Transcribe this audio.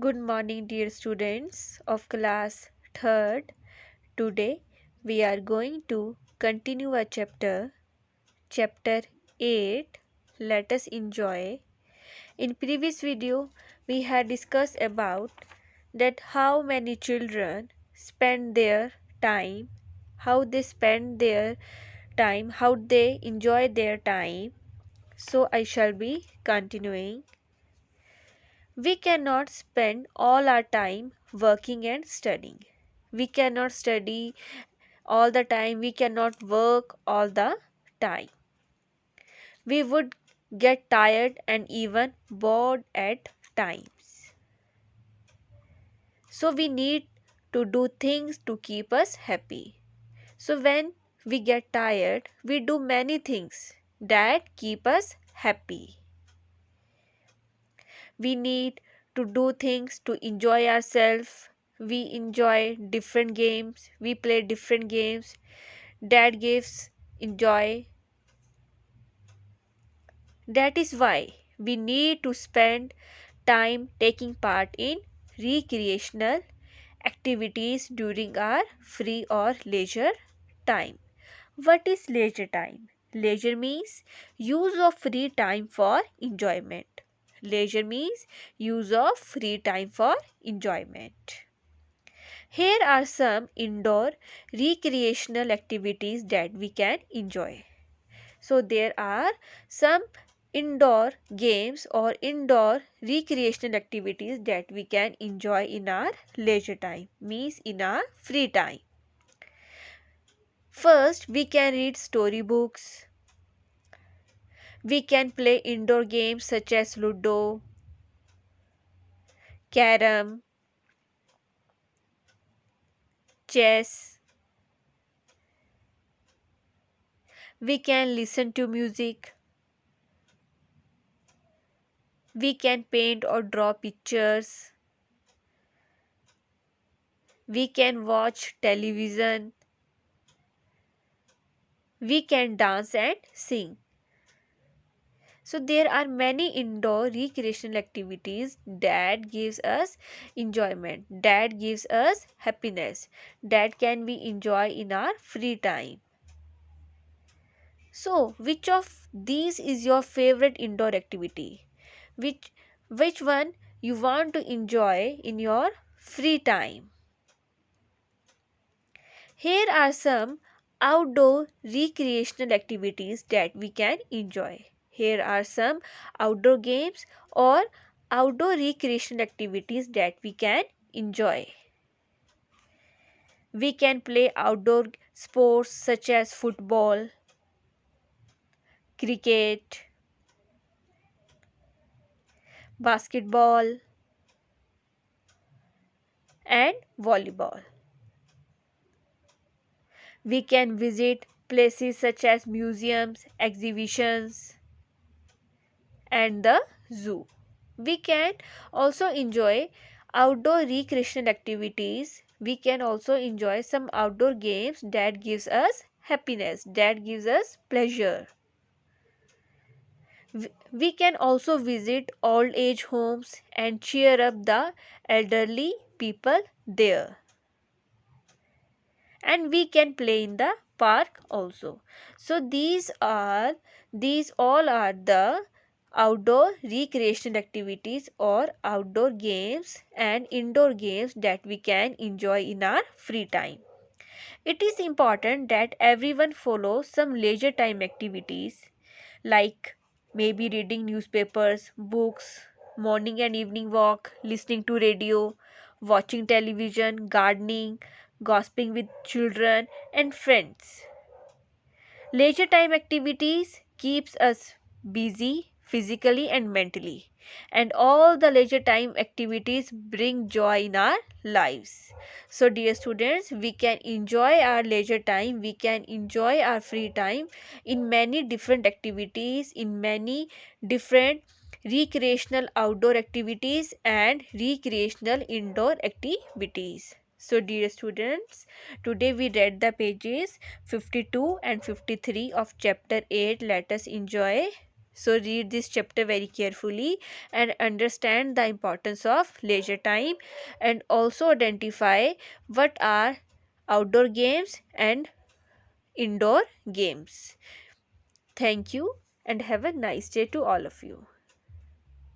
Good morning, dear students of class 3rd. Today we are going to continue a chapter 8. Let us enjoy. In previous video, we had discussed about that how many children spend their time, how they spend their time, how they enjoy their time. So I shall be continuing. We cannot spend all our time working and studying. We cannot study all the time. We cannot work all the time. We would get tired and even bored at times. So we need to do things to keep us happy. So when we get tired, we do many things that keep us happy. We need to do things to enjoy ourselves. We enjoy different games, we play different games that gives enjoy. That is why we need to spend time taking part in recreational activities during our free or leisure time. What is leisure time? Leisure means use of free time for enjoyment. Leisure means use of free time for enjoyment. Here are some indoor recreational activities that we can enjoy. So, there are some indoor games or indoor recreational activities that we can enjoy in our leisure time, means in our free time. First, we can read storybooks. We can play indoor games such as Ludo, Carom, chess. We can listen to music. We can paint or draw pictures. We can watch television. We can dance and sing. So there are many indoor recreational activities that gives us enjoyment, that gives us happiness, that can we enjoy in our free time. So which of these is your favorite indoor activity? Which which one you want to enjoy in your free time? Here are some outdoor recreational activities that we can enjoy. Here are some outdoor games or outdoor recreational activities that we can enjoy. We can play outdoor sports such as football, cricket, basketball, and volleyball. We can visit places such as museums, exhibitions, and the zoo. We can also enjoy outdoor recreational activities. We can also enjoy some outdoor games that gives us happiness, that gives us pleasure. We can also visit old age homes and cheer up the elderly people there. And we can play in the park also. So these all are the outdoor recreational activities or outdoor games and indoor games that we can enjoy in our free time. It is important that everyone follows some leisure time activities like maybe reading newspapers, books, morning and evening walk, listening to radio, watching television, gardening, gossiping with children and friends. Leisure time activities keeps us busy physically and mentally, and all the leisure time activities bring joy in our lives. So dear students, we can enjoy our leisure time, we can enjoy our free time in many different activities, in many different recreational outdoor activities and recreational indoor activities. So dear students, today we read the pages 52 and 53 of chapter 8. Let us enjoy. So read this chapter very carefully and understand the importance of leisure time, and also identify what are outdoor games and indoor games. Thank you and have a nice day to all of you.